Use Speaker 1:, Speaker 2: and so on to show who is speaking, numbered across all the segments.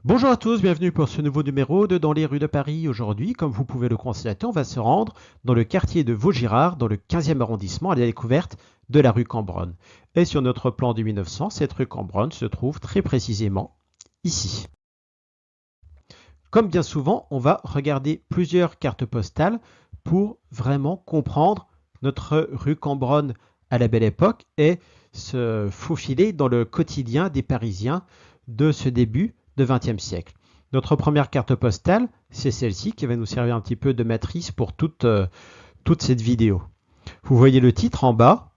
Speaker 1: Bonjour à tous, bienvenue pour ce nouveau numéro de Dans les rues de Paris. Aujourd'hui, comme vous pouvez le constater, on va se rendre dans le quartier de Vaugirard, dans le 15e arrondissement, à la découverte de la rue Cambronne. Et sur notre plan du 1900, cette rue Cambronne se trouve très précisément ici. Comme bien souvent, on va regarder plusieurs cartes postales pour vraiment comprendre notre rue Cambronne à la Belle Époque et se faufiler dans le quotidien des Parisiens de ce début de XXe siècle. Notre première carte postale, c'est celle-ci qui va nous servir un petit peu de matrice pour toute cette vidéo. Vous voyez le titre en bas,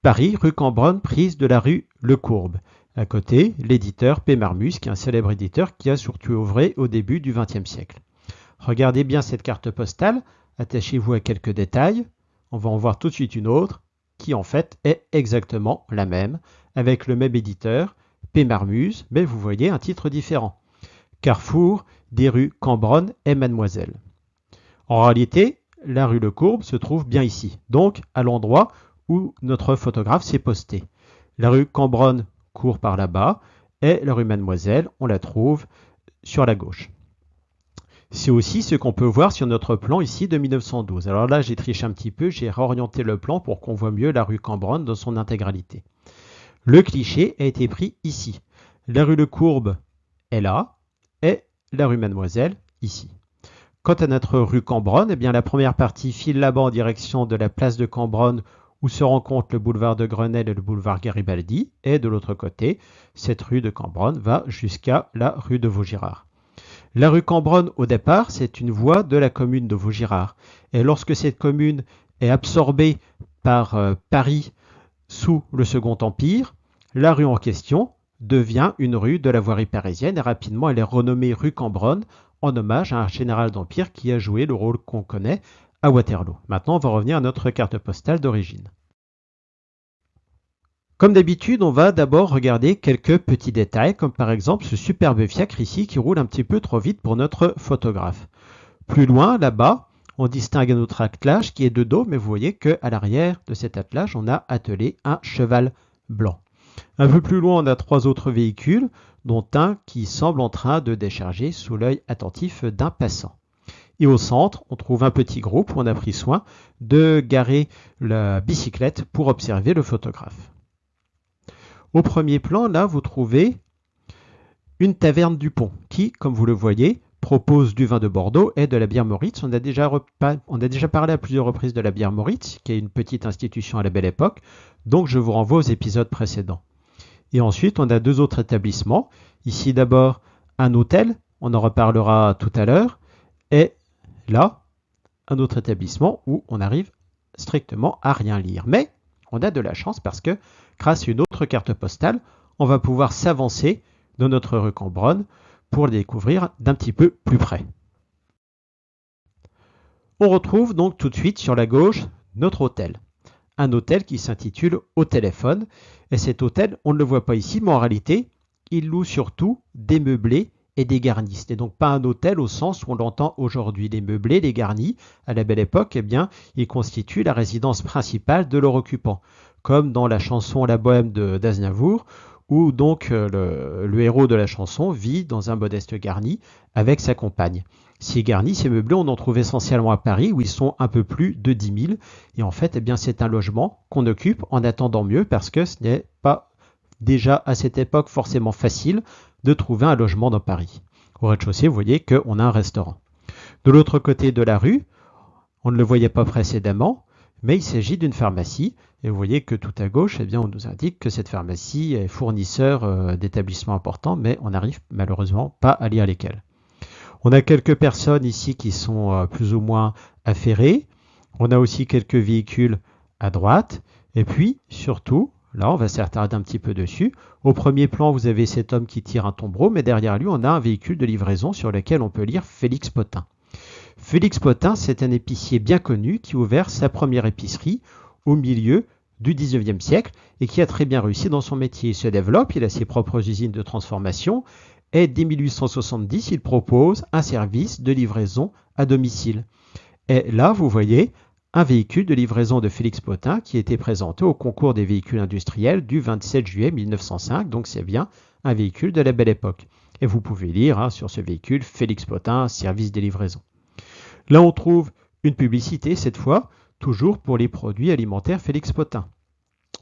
Speaker 1: Paris, rue Cambronne, prise de la rue Le Courbe. À côté, l'éditeur P. Marmus, qui est un célèbre éditeur qui a surtout œuvré au début du XXe siècle. Regardez bien cette carte postale, attachez-vous à quelques détails. On va en voir tout de suite une autre, qui en fait est exactement la même, avec le même éditeur, P. Marmus, mais vous voyez un titre différent. Carrefour des rues Cambronne et Mademoiselle. En réalité, la rue Le Courbe se trouve bien ici, donc à l'endroit où notre photographe s'est posté. La rue Cambronne court par là-bas et la rue Mademoiselle, on la trouve sur la gauche. C'est aussi ce qu'on peut voir sur notre plan ici de 1912. Alors là, j'ai triché un petit peu, j'ai réorienté le plan pour qu'on voit mieux la rue Cambronne dans son intégralité. Le cliché a été pris ici. La rue Le Courbe est là et la rue Mademoiselle ici. Quant à notre rue Cambronne, eh bien la première partie file là-bas en direction de la place de Cambronne où se rencontrent le boulevard de Grenelle et le boulevard Garibaldi. Et de l'autre côté, cette rue de Cambronne va jusqu'à la rue de Vaugirard. La rue Cambronne, au départ, c'est une voie de la commune de Vaugirard. Et lorsque cette commune est absorbée par Paris sous le Second Empire, la rue en question devient une rue de la voirie parisienne et rapidement elle est renommée rue Cambronne en hommage à un général d'Empire qui a joué le rôle qu'on connaît à Waterloo. Maintenant, on va revenir à notre carte postale d'origine. Comme d'habitude, on va d'abord regarder quelques petits détails, comme par exemple ce superbe fiacre ici qui roule un petit peu trop vite pour notre photographe. Plus loin, là-bas, on distingue un autre attelage qui est de dos, mais vous voyez qu'à l'arrière de cet attelage, on a attelé un cheval blanc. Un peu plus loin, on a trois autres véhicules, dont un qui semble en train de décharger sous l'œil attentif d'un passant. Et au centre, on trouve un petit groupe où on a pris soin de garer la bicyclette pour observer le photographe. Au premier plan, là, vous trouvez une taverne du Pont qui, comme vous le voyez, propose du vin de Bordeaux et de la bière Moritz. On a déjà parlé à plusieurs reprises de la bière Moritz, qui est une petite institution à la Belle Époque, donc je vous renvoie aux épisodes précédents. Et ensuite, on a deux autres établissements. Ici d'abord un hôtel, on en reparlera tout à l'heure, et là, un autre établissement où on arrive strictement à rien lire. Mais on a de la chance parce que grâce à une autre carte postale, on va pouvoir s'avancer dans notre rue Cambronne pour le découvrir d'un petit peu plus près. On retrouve donc tout de suite sur la gauche notre hôtel. Un hôtel qui s'intitule Au Téléphone. Et cet hôtel, on ne le voit pas ici, mais en réalité, il loue surtout des meublés et des garnis. Ce n'est donc pas un hôtel au sens où on l'entend aujourd'hui. Les meublés, les garnis, à la Belle Époque, eh bien, ils constituent la résidence principale de leur occupant. Comme dans la chanson La Bohème d'Aznavour, où donc le héros de la chanson vit dans un modeste garni avec sa compagne. Ces garnis, ces meublés, on en trouve essentiellement à Paris, où ils sont un peu plus de 10 000. Et en fait, eh bien, c'est un logement qu'on occupe en attendant mieux, parce que ce n'est pas déjà à cette époque forcément facile de trouver un logement dans Paris. Au rez-de-chaussée, vous voyez qu'on a un restaurant. De l'autre côté de la rue, on ne le voyait pas précédemment, mais il s'agit d'une pharmacie. Et vous voyez que tout à gauche, eh bien, on nous indique que cette pharmacie est fournisseur d'établissements importants, mais on n'arrive malheureusement pas à lire lesquels. On a quelques personnes ici qui sont plus ou moins affairées. On a aussi quelques véhicules à droite. Et puis, surtout, là, on va s'attarder un petit peu dessus. Au premier plan, vous avez cet homme qui tire un tombereau, mais derrière lui, on a un véhicule de livraison sur lequel on peut lire Félix Potin. Félix Potin, c'est un épicier bien connu qui a ouvert sa première épicerie au milieu du 19e siècle et qui a très bien réussi dans son métier. Il se développe, il a ses propres usines de transformation et dès 1870, il propose un service de livraison à domicile. Et là, vous voyez un véhicule de livraison de Félix Potin qui était présenté au concours des véhicules industriels du 27 juillet 1905, donc c'est bien un véhicule de la Belle Époque. Et vous pouvez lire sur ce véhicule Félix Potin, service des livraisons. Là, on trouve une publicité, cette fois, toujours pour les produits alimentaires Félix Potin.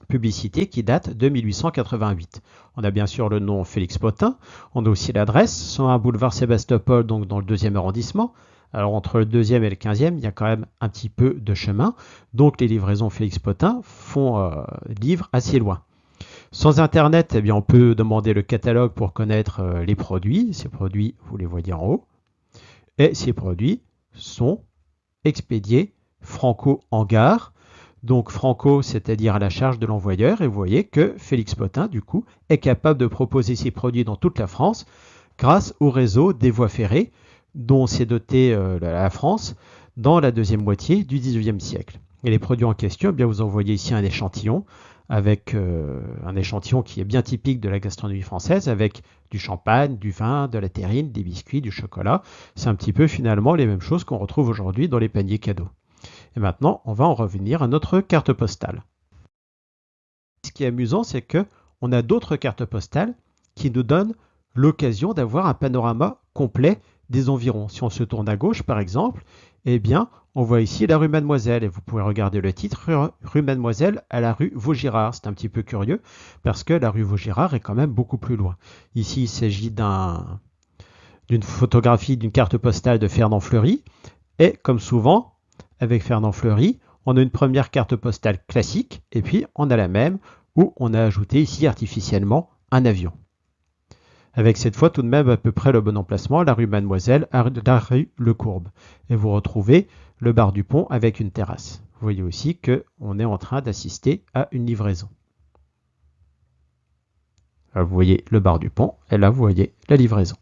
Speaker 1: Publicité qui date de 1888. On a bien sûr le nom Félix Potin, on a aussi l'adresse, 101 boulevard Sébastopol, donc dans le 2e arrondissement. Alors entre le 2e et le 15e, il y a quand même un petit peu de chemin, donc les livraisons Félix Potin livrent assez loin. Sans Internet, eh bien, on peut demander le catalogue pour connaître les produits. Ces produits, vous les voyez en haut. Et ces produits sont expédiés franco en gare. Donc franco, c'est-à-dire à la charge de l'envoyeur. Et vous voyez que Félix Potin, du coup, est capable de proposer ses produits dans toute la France grâce au réseau des voies ferrées dont s'est dotée la France dans la deuxième moitié du XIXe siècle. Et les produits en question, eh bien, vous en voyez ici un échantillon avec un échantillon qui est bien typique de la gastronomie française, avec du champagne, du vin, de la terrine, des biscuits, du chocolat. C'est un petit peu finalement les mêmes choses qu'on retrouve aujourd'hui dans les paniers cadeaux. Et maintenant, on va en revenir à notre carte postale. Ce qui est amusant, c'est qu'on a d'autres cartes postales qui nous donnent l'occasion d'avoir un panorama complet des environs. Si on se tourne à gauche, par exemple, eh bien, on voit ici la rue Mademoiselle, et vous pouvez regarder le titre, rue Mademoiselle à la rue Vaugirard. C'est un petit peu curieux, parce que la rue Vaugirard est quand même beaucoup plus loin. Ici, il s'agit d'une photographie d'une carte postale de Fernand Fleury, et comme souvent, avec Fernand Fleury, on a une première carte postale classique, et puis on a la même, où on a ajouté ici artificiellement un avion. Avec cette fois tout de même à peu près le bon emplacement, la rue Mademoiselle, la rue Le Courbe. Et vous retrouvez le bar du pont avec une terrasse. Vous voyez aussi qu'on est en train d'assister à une livraison. Là, vous voyez le bar du pont, et là vous voyez la livraison.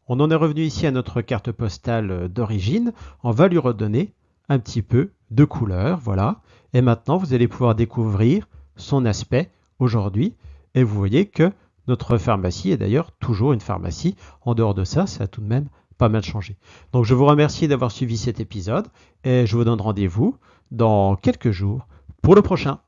Speaker 1: On en est revenu ici à notre carte postale d'origine. On va lui redonner un petit peu de couleur, voilà. Et maintenant, vous allez pouvoir découvrir son aspect aujourd'hui. Et vous voyez que notre pharmacie est d'ailleurs toujours une pharmacie. En dehors de ça, ça a tout de même pas mal changé. Donc je vous remercie d'avoir suivi cet épisode et je vous donne rendez-vous dans quelques jours pour le prochain.